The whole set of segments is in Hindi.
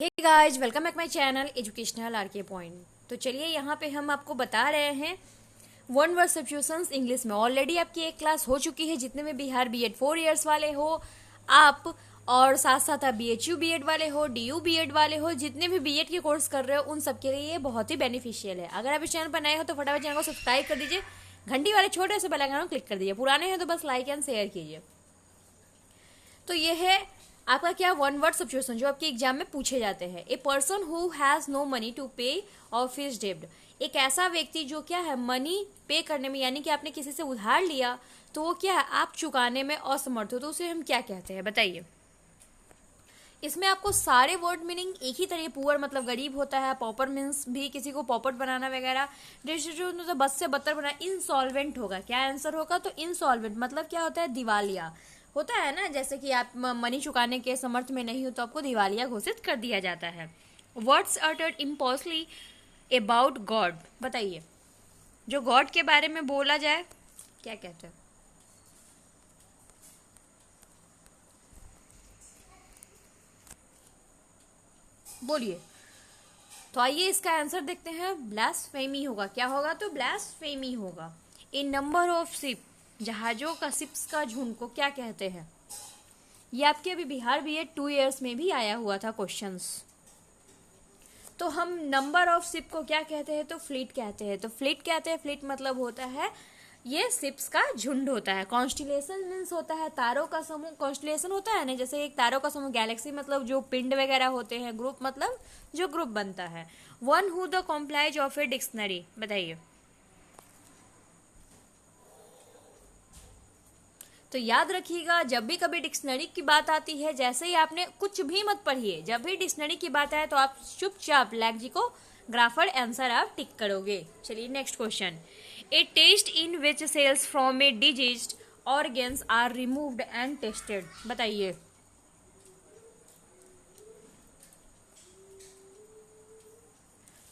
Hey guys, welcome back my channel educational RK point. तो चलिए यहाँ पे हम आपको बता रहे हैं वन वर्ड सब्स्टिट्यूशंस इंग्लिश में। ऑलरेडी आपकी एक क्लास हो चुकी है, जितने में बिहार बीएड 4 इयर्स वाले हो आप, और साथ साथ आप बीएचयू बीएड वाले हो, डीयू बीएड वाले हो, जितने भी बीएड के कोर्स कर रहे हो उन सबके लिए ये बहुत ही बेनिफिशियल है। अगर आप इस चैनल पर नए हो तो फटाफट चैनल को सब्सक्राइब कर दीजिए, घंटी वाले छोटे से बेल आइकन को क्लिक कर दीजिए, पुराने हैं तो बस लाइक एंड शेयर कीजिए। तो ये है आपका क्या वन वर्ड सब्स्टिट्यूशन जो आपके एग्जाम में पूछे जाते हैं। A person who has no money to pay off his डेब्ट, एक ऐसा व्यक्ति जो क्या है मनी पे करने में, यानी कि आपने किसी से उधार लिया तो वो क्या है आप चुकाने में असमर्थ हो, तो उसे हम क्या कहते हैं बताइए। इसमें आपको सारे वर्ड मीनिंग एक ही तरह, पुअर मतलब गरीब होता है, पॉपर मीन्स भी किसी को पॉपट बनाना वगैरह, डिस्ट्रीब्यूट मतलब बद से बदतर बनाना, इंसॉल्वेंट होगा। क्या आंसर होगा? तो इंसॉल्वेंट मतलब क्या होता है? दिवालिया होता है ना, जैसे कि आप मनी चुकाने के समर्थ में नहीं हो तो आपको दिवालिया घोषित कर दिया जाता है। वर्ड्स अटर्ड इम्पल्सली अबाउट गॉड, बताइए जो गॉड के बारे में बोला जाए क्या कहते हैं? बोलिए। तो आइए इसका आंसर देखते हैं। ब्लास्फेमी होगा। क्या होगा? तो ब्लास्फेमी होगा। ए नंबर ऑफ शिप, जहाजों का, शिप्स का झुंड को क्या कहते हैं? ये आपके अभी बिहार बीएड 2 इयर्स में भी आया हुआ था क्वेश्चंस। तो हम नंबर ऑफ शिप को क्या कहते हैं? तो फ्लीट कहते हैं। तो फ्लीट कहते हैं, फ्लीट मतलब होता है ये शिप्स का झुंड होता है। कॉन्स्टिलेशन मीन्स होता है तारों का समूह। कॉन्स्टिलेशन होता है ना, जैसे एक तारों का समूह। गैलेक्सी मतलब जो पिंड वगैरह होते हैं। ग्रुप मतलब जो ग्रुप बनता है। One who the compiles of a dictionary, बताइए। तो याद रखिएगा, जब भी कभी डिक्शनरी की बात आती है, जैसे ही आपने कुछ भी मत पढ़िए, जब भी डिक्शनरी की बात आए तो आप चुपचाप लेक्सिको ग्राफर आंसर आप टिक करोगे। चलिए next question. A test in which cells from a diseased organs are removed and tested, बताइए।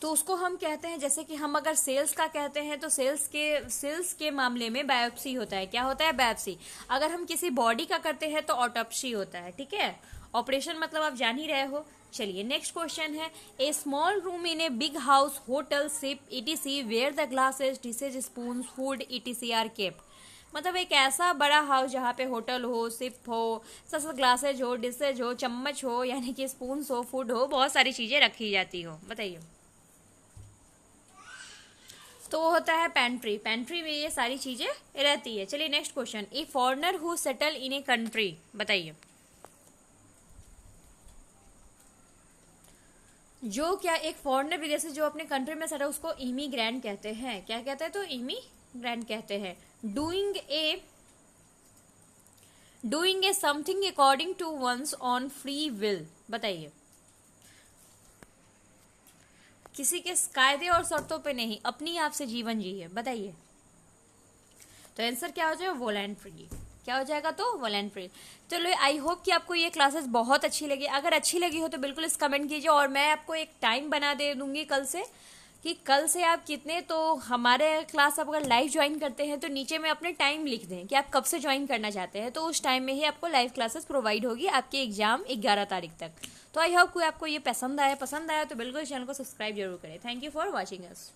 तो उसको हम कहते हैं, जैसे कि हम अगर सेल्स का कहते हैं तो सेल्स के मामले में बायोप्सी होता है। क्या होता है? बायोप्सी। अगर हम किसी बॉडी का करते हैं तो ऑटोप्सी होता है। ठीक है, ऑपरेशन मतलब आप जान ही रहे हो। चलिए नेक्स्ट क्वेश्चन है। A small room in a big house, hotel, ship etc where the glasses, dishes, spoon, food etc are kept, मतलब एक ऐसा बड़ा हाउस जहाँ पे होटल हो, सिप हो, सब ग्लासेज हो, डिशेज हो, चम्मच हो, यानी कि स्पून हो, फूड हो, बहुत सारी चीजें रखी जाती हो, बताइए। तो वो होता है पेंट्री। पेंट्री में ये सारी चीजें रहती है। चलिए next question. A foreigner who settle in a country, बताइए। जो क्या एक फॉरेनर विदेशी जो अपने कंट्री में सेटल, उसको इमिग्रेंट कहते हैं। क्या कहते हैं? तो इमिग्रेंट कहते हैं। Doing a something according to ones on free will, बताइए। किसी के कायदे और शर्तों पे नहीं, अपनी आप से जीवन जिए, बताइए। तो आंसर क्या हो जाएगा? वॉलंटरी। क्या हो जाएगा? तो वॉलंटरी। चलो, आई होप कि आपको ये क्लासेस बहुत अच्छी लगी। अगर अच्छी लगी हो तो बिल्कुल इस कमेंट कीजिए, और मैं आपको एक टाइम बना दे दूंगी कल से, कि कल से आप कितने, तो हमारे क्लास आप अगर लाइव ज्वाइन करते हैं तो नीचे में अपने टाइम लिख दें कि आप कब से ज्वाइन करना चाहते हैं, तो उस टाइम में ही आपको लाइव क्लासेस प्रोवाइड होगी आपके एग्जाम 11 तारीख तक। तो आई होप कि आपको ये पसंद आया तो बिल्कुल चैनल को सब्सक्राइब जरूर करें। Thank you for watching us.